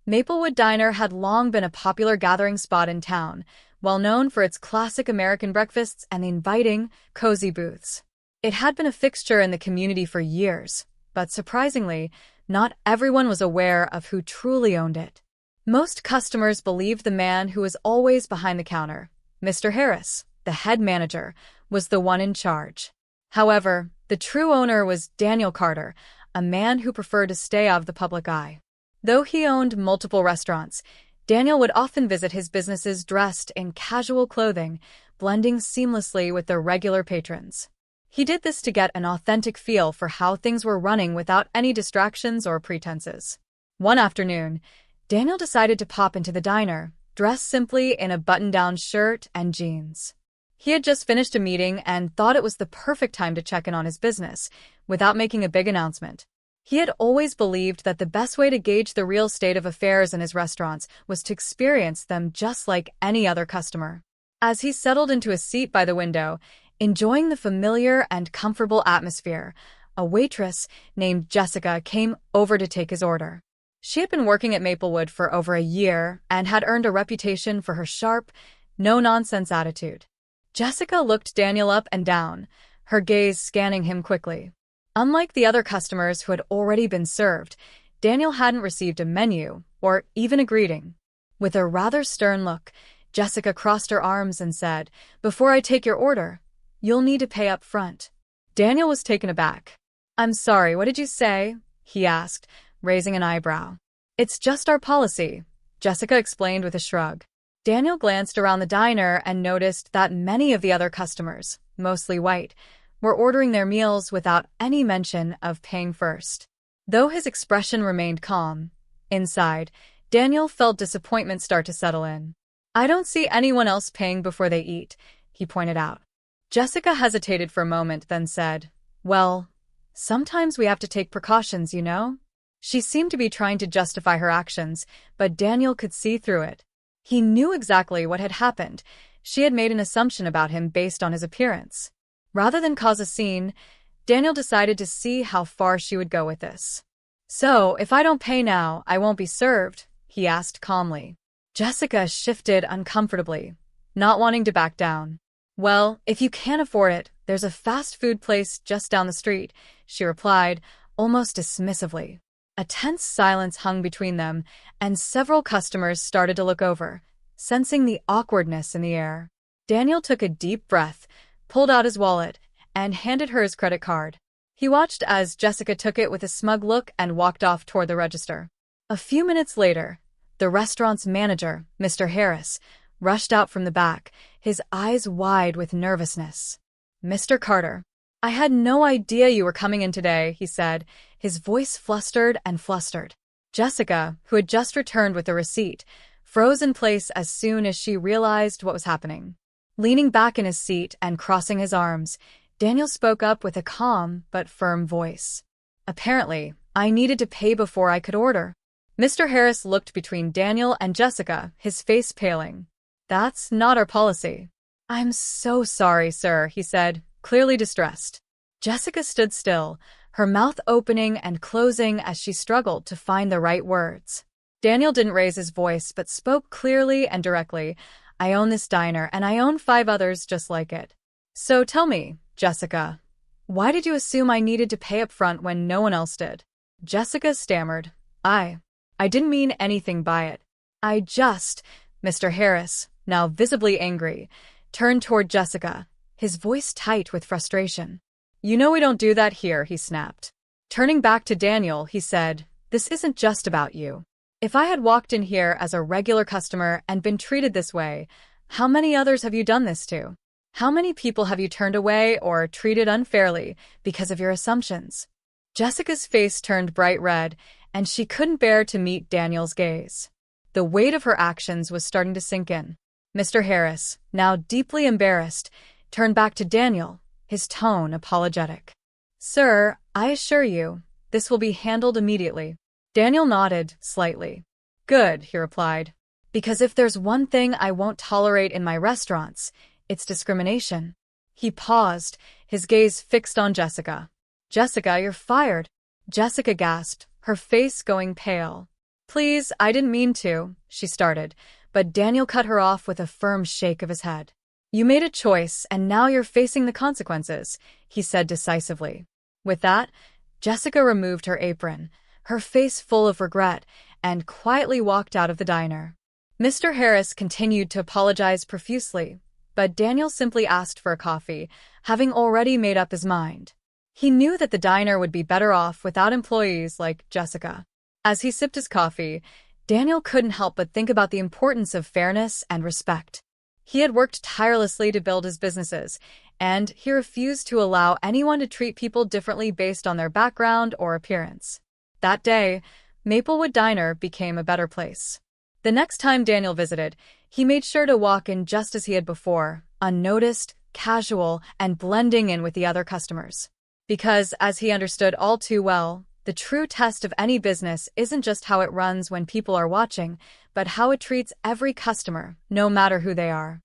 Maplewood Diner had long been a popular gathering spot in town, well known for its classic American breakfasts and the inviting, cozy booths. It had been a fixture in the community for years, but surprisingly, not everyone was aware of who truly owned it. Most customers believed the man who was always behind the counter, Mr. Harris, the head manager, was the one in charge. However, the true owner was Daniel Carter, a man who preferred to stay out of the public eye. Though he owned multiple restaurants, Daniel would often visit his businesses dressed in casual clothing, blending seamlessly with their regular patrons. He did this to get an authentic feel for how things were running without any distractions or pretenses. One afternoon, Daniel decided to pop into the diner, dressed simply in a button-down shirt and jeans. He had just finished a meeting and thought it was the perfect time to check in on his business, without making a big announcement. He had always believed that the best way to gauge the real state of affairs in his restaurants was to experience them just like any other customer. As he settled into a seat by the window, enjoying the familiar and comfortable atmosphere, a waitress named Jessica came over to take his order. She had been working at Maplewood for over a year and had earned a reputation for her sharp, no-nonsense attitude. Jessica looked Daniel up and down, her gaze scanning him quickly. Unlike the other customers who had already been served, Daniel hadn't received a menu or even a greeting. With a rather stern look, Jessica crossed her arms and said, "Before I take your order, you'll need to pay up front." Daniel was taken aback. "I'm sorry, what did you say?" he asked, raising an eyebrow. "It's just our policy," Jessica explained with a shrug. Daniel glanced around the diner and noticed that many of the other customers, mostly white, were ordering their meals without any mention of paying first. Though his expression remained calm, inside, Daniel felt disappointment start to settle in. "I don't see anyone else paying before they eat," he pointed out. Jessica hesitated for a moment, then said, "Well, sometimes we have to take precautions, you know?" She seemed to be trying to justify her actions, but Daniel could see through it. He knew exactly what had happened. She had made an assumption about him based on his appearance. Rather than cause a scene, Daniel decided to see how far she would go with this. "So, if I don't pay now, I won't be served?" he asked calmly. Jessica shifted uncomfortably, not wanting to back down. "Well, if you can't afford it, there's a fast food place just down the street," she replied, almost dismissively. A tense silence hung between them, and several customers started to look over, sensing the awkwardness in the air. Daniel took a deep breath, pulled out his wallet, and handed her his credit card. He watched as Jessica took it with a smug look and walked off toward the register. A few minutes later, the restaurant's manager, Mr. Harris, rushed out from the back, his eyes wide with nervousness. "Mr. Carter, I had no idea you were coming in today," he said, his voice flustered and flustered. Jessica, who had just returned with the receipt, froze in place as soon as she realized what was happening. Leaning back in his seat and crossing his arms, Daniel spoke up with a calm but firm voice. "Apparently, I needed to pay before I could order." Mr. Harris looked between Daniel and Jessica, his face paling. "That's not our policy." "I'm so sorry, sir," he said, clearly distressed. Jessica stood still, her mouth opening and closing as she struggled to find the right words. Daniel didn't raise his voice but spoke clearly and directly. "I own this diner, and I own 5 others just like it. So tell me, Jessica, why did you assume I needed to pay up front when no one else did?" Jessica stammered, I didn't mean anything by it. Mr. Harris, now visibly angry, turned toward Jessica, his voice tight with frustration. "You know we don't do that here," he snapped. Turning back to Daniel, he said, "This isn't just about you. If I had walked in here as a regular customer and been treated this way, how many others have you done this to? How many people have you turned away or treated unfairly because of your assumptions?" Jessica's face turned bright red, and she couldn't bear to meet Daniel's gaze. The weight of her actions was starting to sink in. Mr. Harris, now deeply embarrassed, turned back to Daniel, his tone apologetic. "Sir, I assure you, this will be handled immediately." Daniel nodded slightly. "Good," he replied. "Because if there's one thing I won't tolerate in my restaurants, it's discrimination." He paused, his gaze fixed on Jessica. "Jessica, you're fired." Jessica gasped, her face going pale. Please, I didn't mean to, she started, but Daniel cut her off with a firm shake of his head. You made a choice, and now you're facing the consequences, he said decisively. With that, Jessica removed her apron, her face full of regret, and quietly walked out of the diner. Mr. Harris continued to apologize profusely, but Daniel simply asked for a coffee, having already made up his mind. He knew that the diner would be better off without employees like Jessica. As he sipped his coffee, Daniel couldn't help but think about the importance of fairness and respect. He had worked tirelessly to build his businesses, and he refused to allow anyone to treat people differently based on their background or appearance. That day, Maplewood Diner became a better place. The next time Daniel visited, he made sure to walk in just as he had before, unnoticed, casual, and blending in with the other customers. Because, as he understood all too well, the true test of any business isn't just how it runs when people are watching, but how it treats every customer, no matter who they are.